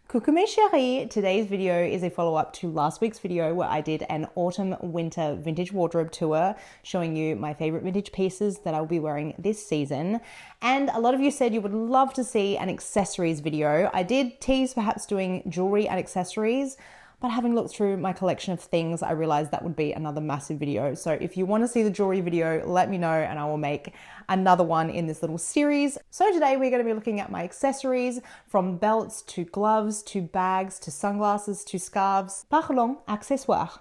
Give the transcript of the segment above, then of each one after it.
Coucou mes chéris! Today's video is a follow-up to last week's video where I did an autumn-winter vintage wardrobe tour showing you my favorite vintage pieces that I'll be wearing this season. And a lot of you said you would love to see an accessories video. I did tease perhaps doing jewelry and accessories, but having looked through my collection of things, I realized that would be another massive video. So if you want to see the jewelry video, let me know and I will make another one in this little series. So today we're going to be looking at my accessories, from belts to gloves to bags to sunglasses to scarves. Parlons accessoires.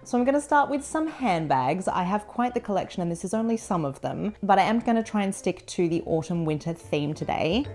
So I'm going to start with some handbags. I have quite the collection and this is only some of them, but I am going to try and stick to the autumn-winter theme today.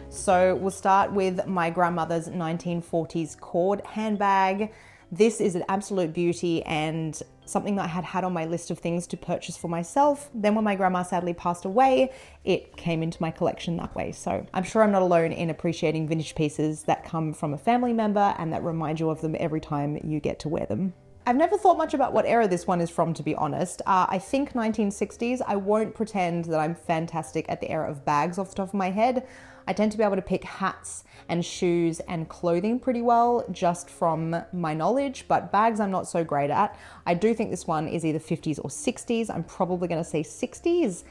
So we'll start with my grandmother's 1940s cord handbag. This is an absolute beauty and something that I had had on my list of things to purchase for myself. Then when my grandma sadly passed away, it came into my collection that way. So I'm sure I'm not alone in appreciating vintage pieces that come from a family member and that remind you of them every time you get to wear them. I've never thought much about what era this one is from, to be honest. I think 1960s. I won't pretend that I'm fantastic at the era of bags off the top of my head. I tend to be able to pick hats and shoes and clothing pretty well just from my knowledge, but bags I'm not so great at. I do think this one is either 50s or 60s. I'm probably going to say 60s.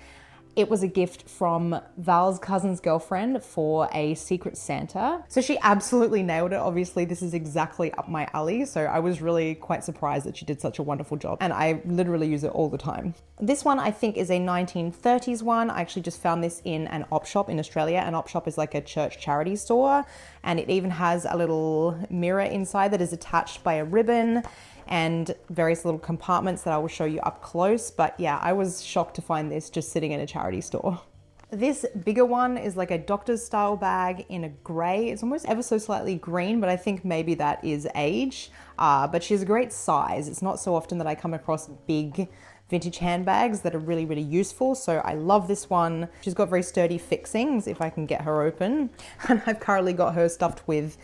It was a gift from Val's cousin's girlfriend for a Secret Santa. So she absolutely nailed it. Obviously, this is exactly up my alley. So I was really quite surprised that she did such a wonderful job. And I literally use it all the time. This one I think is a 1930s one. I actually just found this in an op shop in Australia. An op shop is like a church charity store. And it even has a little mirror inside that is attached by a ribbon, and various little compartments that I will show you up close. But yeah, I was shocked to find this just sitting in a charity store. This bigger one is like a doctor's style bag in a gray. It's almost ever so slightly green, but I think maybe that is age. But she's a great size. It's not so often that I come across big vintage handbags that are really, really useful. So I love this one. She's got very sturdy fixings if I can get her open. And I've currently got her stuffed with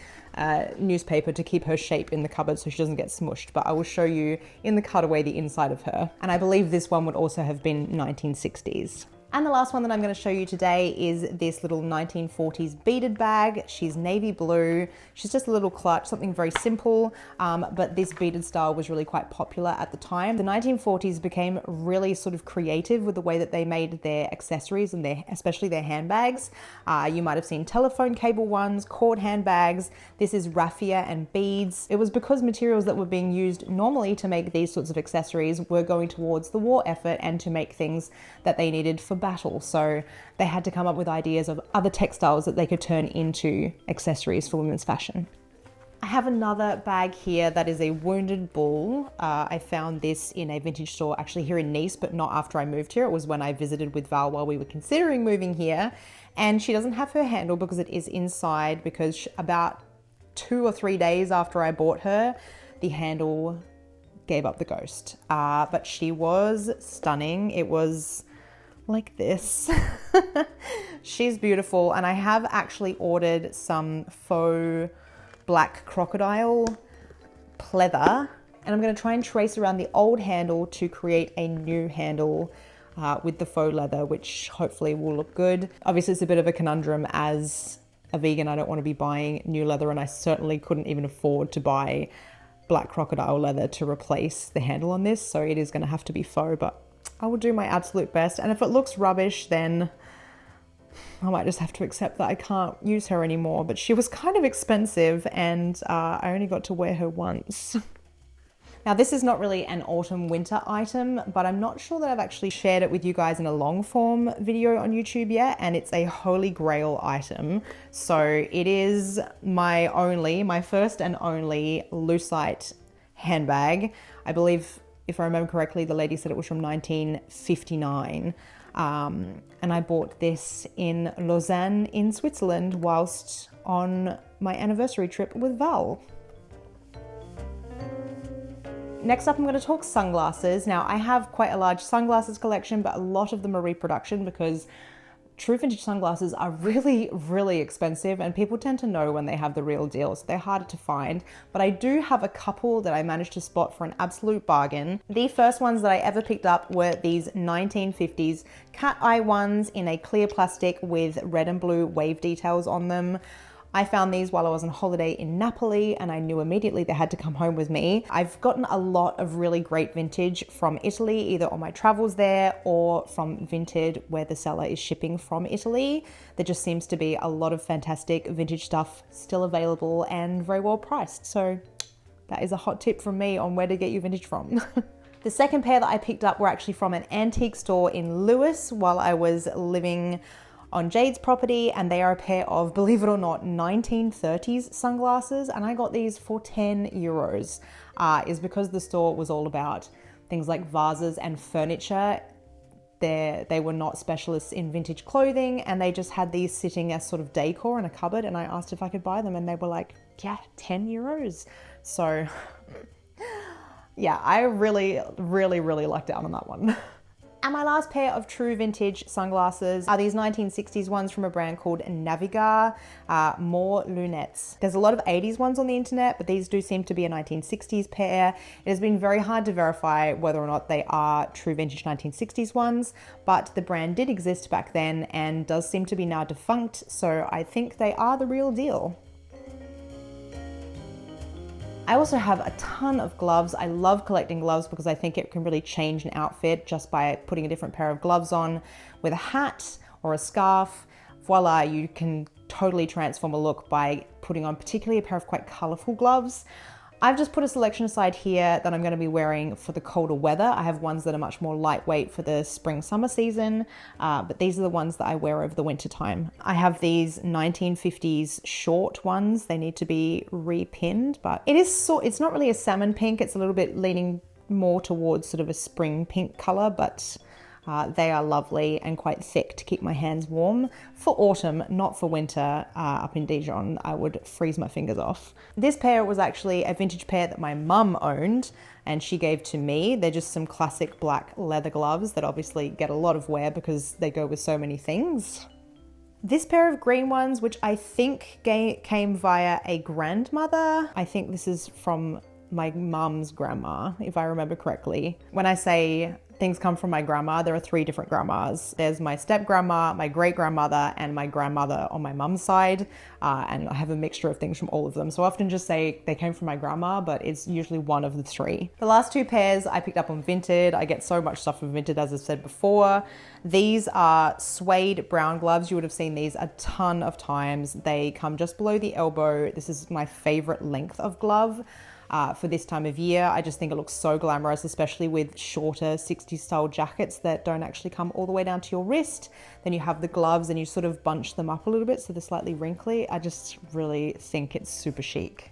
newspaper to keep her shape in the cupboard so she doesn't get smushed, but I will show you in the cutaway the inside of her. And I believe this one would also have been 1960s. And the last one that I'm going to show you today is this little 1940s beaded bag. She's navy blue. She's just a little clutch, something very simple, but this beaded style was really quite popular at the time. The 1940s became really sort of creative with the way that they made their accessories and especially their handbags. You might have seen telephone cable ones, cord handbags. This is raffia and beads. It was because materials that were being used normally to make these sorts of accessories were going towards the war effort and to make things that they needed for battle. So they had to come up with ideas of other textiles that they could turn into accessories for women's fashion. I have another bag here that is a wounded bull. I found this in a vintage store actually here in Nice, but not after I moved here. It was when I visited with Val while we were considering moving here. And she doesn't have her handle because it is inside, because about 2 or 3 days after I bought her, the handle gave up the ghost. But she was stunning. It was like this. She's beautiful, and I have actually ordered some faux black crocodile pleather, and I'm going to try and trace around the old handle to create a new handle with the faux leather, which hopefully will look good. Obviously it's a bit of a conundrum. As a vegan, I don't want to be buying new leather, and I certainly couldn't even afford to buy black crocodile leather to replace the handle on this, so it is going to have to be faux, but I will do my absolute best. And if it looks rubbish, then I might just have to accept that I can't use her anymore. But she was kind of expensive, and I only got to wear her once. Now, this is not really an autumn-winter item, but I'm not sure that I've actually shared it with you guys in a long-form video on YouTube yet, and it's a holy grail item. So it is my first and only lucite handbag. I believe, if I remember correctly, the lady said it was from 1959. And I bought this in Lausanne in Switzerland whilst on my anniversary trip with Val. Next up, I'm going to talk sunglasses. Now, I have quite a large sunglasses collection, but a lot of them are reproduction because True vintage sunglasses are really, really expensive, and people tend to know when they have the real deal, so they're harder to find. But I do have a couple that I managed to spot for an absolute bargain. The first ones that I ever picked up were these 1950s cat eye ones in a clear plastic with red and blue wave details on them. I found these while I was on holiday in Napoli, and I knew immediately they had to come home with me. I've gotten a lot of really great vintage from Italy, either on my travels there or from Vinted, where the seller is shipping from Italy. There just seems to be a lot of fantastic vintage stuff still available and very well priced. So that is a hot tip from me on where to get your vintage from. The second pair that I picked up were actually from an antique store in Lewis while I was living on Jade's property, and they are a pair of, believe it or not, 1930s sunglasses, and I got these for 10 euros. Is because the store was all about things like vases and furniture. They were not specialists in vintage clothing, and they just had these sitting as sort of decor in a cupboard, and I asked if I could buy them, and they were like, yeah, 10 euros. So yeah, I really, really, really lucked out on that one. And my last pair of true vintage sunglasses are these 1960s ones from a brand called Navigar, More Lunettes. There's a lot of 80s ones on the internet, but these do seem to be a 1960s pair. It has been very hard to verify whether or not they are true vintage 1960s ones, but the brand did exist back then and does seem to be now defunct, so I think they are the real deal. I also have a ton of gloves. I love collecting gloves because I think it can really change an outfit just by putting a different pair of gloves on with a hat or a scarf. Voila, you can totally transform a look by putting on particularly a pair of quite colorful gloves. I've just put a selection aside here that I'm going to be wearing for the colder weather. I have ones that are much more lightweight for the spring summer season, but these are the ones that I wear over the winter time. I have these 1950s short ones. They need to be repinned, but it's not really a salmon pink. It's a little bit leaning more towards sort of a spring pink color, but they are lovely and quite thick to keep my hands warm. For autumn, not for winter. Up in Dijon, I would freeze my fingers off. This pair was actually a vintage pair that my mum owned and she gave to me. They're just some classic black leather gloves that obviously get a lot of wear because they go with so many things. This pair of green ones, which I think came via a grandmother. I think this is from my mum's grandma, if I remember correctly. When I say things come from my grandma, there are three different grandmas. There's my step grandma, my great grandmother, and my grandmother on my mum's side. And I have a mixture of things from all of them. So I often just say they came from my grandma, but it's usually one of the three. The last two pairs I picked up on Vinted. I get so much stuff from Vinted, as I've said before. These are suede brown gloves. You would have seen these a ton of times. They come just below the elbow. This is my favorite length of glove. For this time of year. I just think it looks so glamorous, especially with shorter 60s style jackets that don't actually come all the way down to your wrist. Then you have the gloves and you sort of bunch them up a little bit so they're slightly wrinkly. I just really think it's super chic.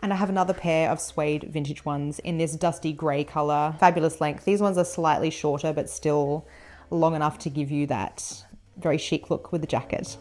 And I have another pair of suede vintage ones in this dusty grey color. Fabulous length. These ones are slightly shorter but still long enough to give you that very chic look with the jacket.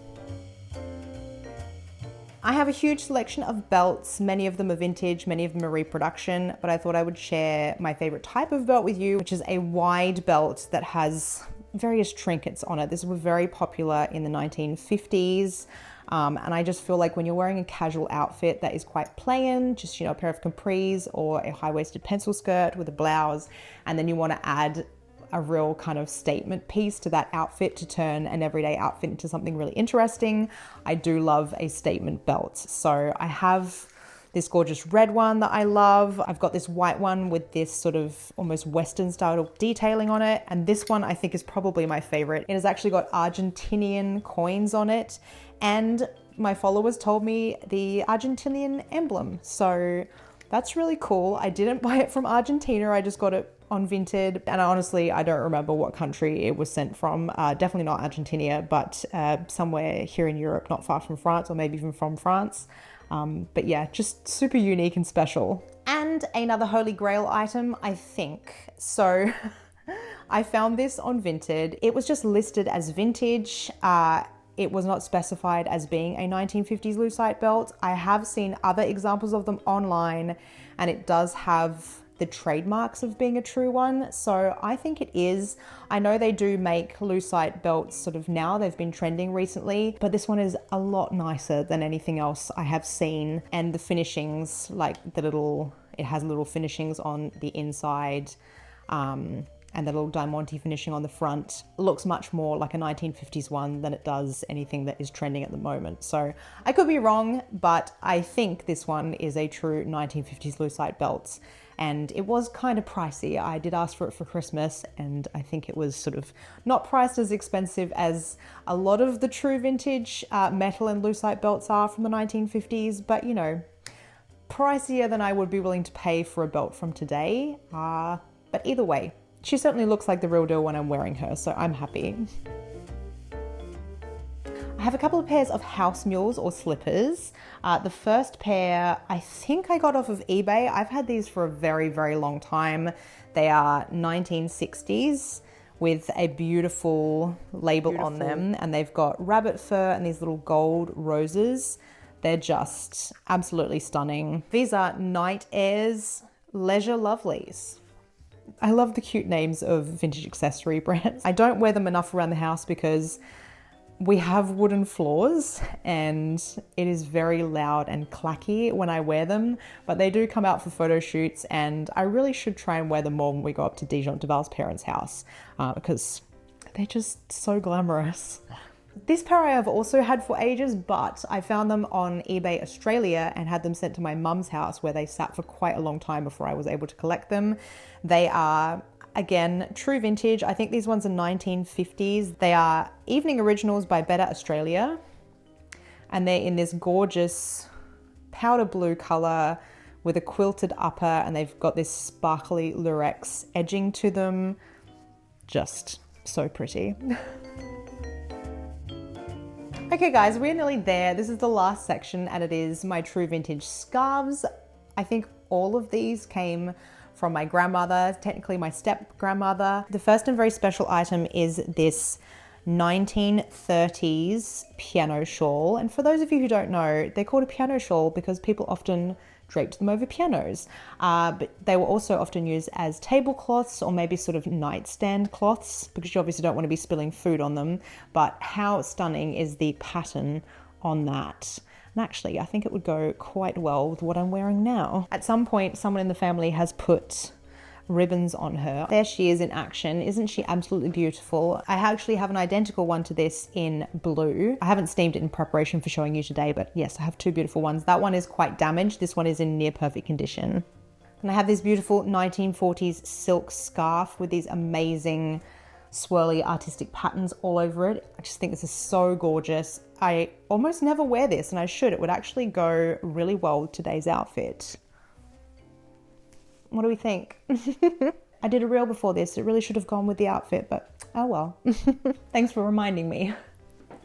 I have a huge selection of belts. Many of them are vintage, many of them are reproduction, but I thought I would share my favorite type of belt with you, which is a wide belt that has various trinkets on it. This was very popular in the 1950s. And I just feel like when you're wearing a casual outfit that is quite plain, just, a pair of capris or a high-waisted pencil skirt with a blouse, and then you want to add a real kind of statement piece to that outfit to turn an everyday outfit into something really interesting. I do love a statement belt. So I have this gorgeous red one that I love. I've got this white one with this sort of almost Western style detailing on it. And this one I think is probably my favorite. It has actually got Argentinian coins on it. And my followers told me the Argentinian emblem. So that's really cool. I didn't buy it from Argentina. I just got it on Vinted, and honestly I don't remember what country it was sent from. Definitely not Argentina, but somewhere here in Europe, not far from France, or maybe even from France. But yeah, just super unique and special. And another holy grail item, I think. So I found this on Vinted. It was just listed as vintage. It was not specified as being a 1950s lucite belt. I have seen other examples of them online, and it does have the trademarks of being a true one. So I think it is. I know they do make lucite belts sort of now. They've been trending recently, but this one is a lot nicer than anything else I have seen. And the finishings, like it has little finishings on the inside, and the little diamante finishing on the front, looks much more like a 1950s one than it does anything that is trending at the moment. So I could be wrong, but I think this one is a true 1950s lucite belt. And it was kind of pricey. I did ask for it for Christmas, and I think it was sort of not priced as expensive as a lot of the true vintage metal and lucite belts are from the 1950s, but you know, pricier than I would be willing to pay for a belt from today. But either way, she certainly looks like the real deal when I'm wearing her, so I'm happy. I have a couple of pairs of house mules or slippers. The first pair, I think I got off of eBay. I've had these for a very, very long time. They are 1960s with a beautiful label on them, and they've got rabbit fur and these little gold roses. They're just absolutely stunning. These are Night Airs Leisure Lovelies. I love the cute names of vintage accessory brands. I don't wear them enough around the house because we have wooden floors and it is very loud and clacky when I wear them, but they do come out for photo shoots, and I really should try and wear them more when we go up to Dijon Duval's parents' house because they're just so glamorous. This pair I have also had for ages, but I found them on eBay Australia and had them sent to my mum's house where they sat for quite a long time before I was able to collect them. They are, again, true vintage. I think these ones are 1950s. They are Evening Originals by Better Australia, and they're in this gorgeous powder blue color with a quilted upper, and they've got this sparkly lurex edging to them. Just so pretty. Okay guys, we're nearly there. This is the last section, and it is my true vintage scarves. I think all of these came from my grandmother, technically my step grandmother. The first and very special item is this 1930s piano shawl. And for those of you who don't know, they're called a piano shawl because people often draped them over pianos. But they were also often used as tablecloths or maybe sort of nightstand cloths, because you obviously don't want to be spilling food on them. But how stunning is the pattern on that? And actually, I think it would go quite well with what I'm wearing now. At some point, someone in the family has put ribbons on her. There she is in action. Isn't she absolutely beautiful? I actually have an identical one to this in blue. I haven't steamed it in preparation for showing you today, but yes, I have two beautiful ones. That one is quite damaged. This one is in near perfect condition. And I have this beautiful 1940s silk scarf with these amazing swirly artistic patterns all over it. I just think this is so gorgeous. I almost never wear this, and I should. It would actually go really well with today's outfit. What do we think? I did a reel before this. It really should have gone with the outfit, but oh well. Thanks for reminding me.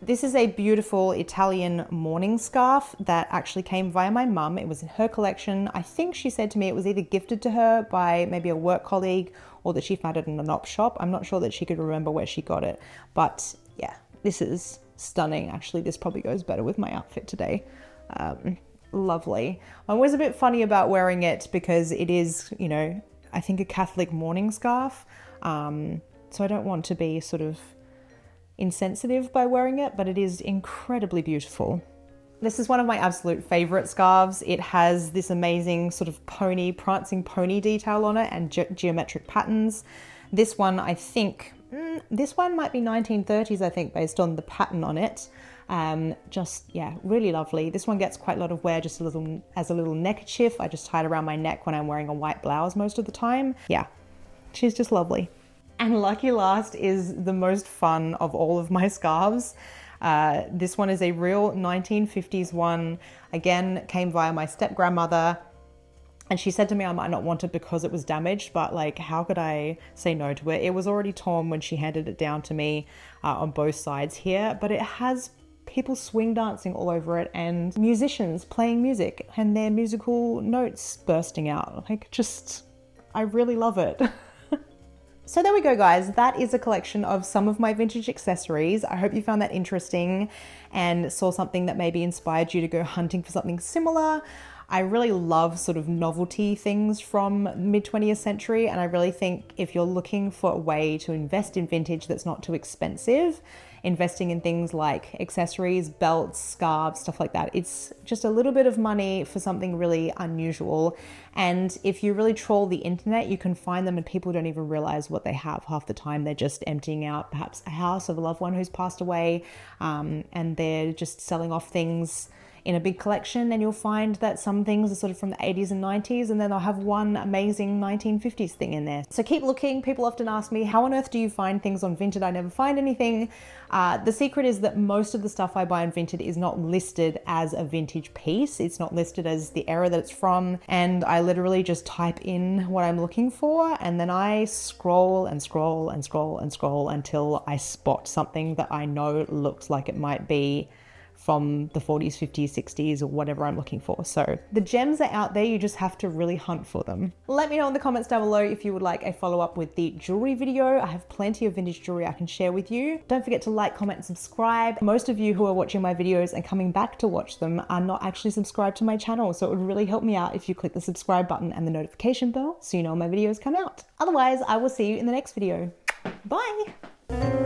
This is a beautiful Italian morning scarf that actually came via my mum. It was in her collection. I think she said to me it was either gifted to her by maybe a work colleague or that she found it in an op shop. I'm not sure that she could remember where she got it, but yeah, this is stunning. Actually, this probably goes better with my outfit today. Lovely. I was a bit funny about wearing it because it is, you know, I think a Catholic mourning scarf. So I don't want to be sort of insensitive by wearing it, but it is incredibly beautiful. This is one of my absolute favorite scarves. It has this amazing sort of prancing pony detail on it and geometric patterns. This one, I think, this one might be 1930s, I think, based on the pattern on it. Just, yeah, really lovely. This one gets quite a lot of wear just as a little neckerchief. I just tie it around my neck when I'm wearing a white blouse most of the time. Yeah, she's just lovely. And lucky last is the most fun of all of my scarves. This one is a real 1950s one. Again, came via my step grandmother. And she said to me I might not want it because it was damaged, but like, how could I say no to it? It was already torn when she handed it down to me on both sides here, but it has people swing dancing all over it and musicians playing music and their musical notes bursting out. Like, just, I really love it. So there we go, guys. That is a collection of some of my vintage accessories. I hope you found that interesting and saw something that maybe inspired you to go hunting for something similar. I really love sort of novelty things from mid 20th century. And I really think if you're looking for a way to invest in vintage that's not too expensive, investing in things like accessories, belts, scarves, stuff like that, it's just a little bit of money for something really unusual. And if you really troll the internet, you can find them and people don't even realize what they have. Half the time they're just emptying out perhaps a house of a loved one who's passed away, and they're just selling off things in a big collection, and you'll find that some things are sort of from the 80s and 90s, and then they'll have one amazing 1950s thing in there. So keep looking. People often ask me, how on earth do you find things on Vinted? I never find anything. The secret is that most of the stuff I buy on Vinted is not listed as a vintage piece. It's not listed as the era that it's from. And I literally just type in what I'm looking for, and then I scroll and scroll and scroll and scroll until I spot something that I know looks like it might be from the 40s, 50s, 60s, or whatever I'm looking for. So the gems are out there, you just have to really hunt for them. Let me know in the comments down below if you would like a follow-up with the jewelry video. I have plenty of vintage jewelry I can share with you. Don't forget to like, comment, and subscribe. Most of you who are watching my videos and coming back to watch them are not actually subscribed to my channel, so it would really help me out if you click the subscribe button and the notification bell so you know when my videos come out. Otherwise, I will see you in the next video. Bye!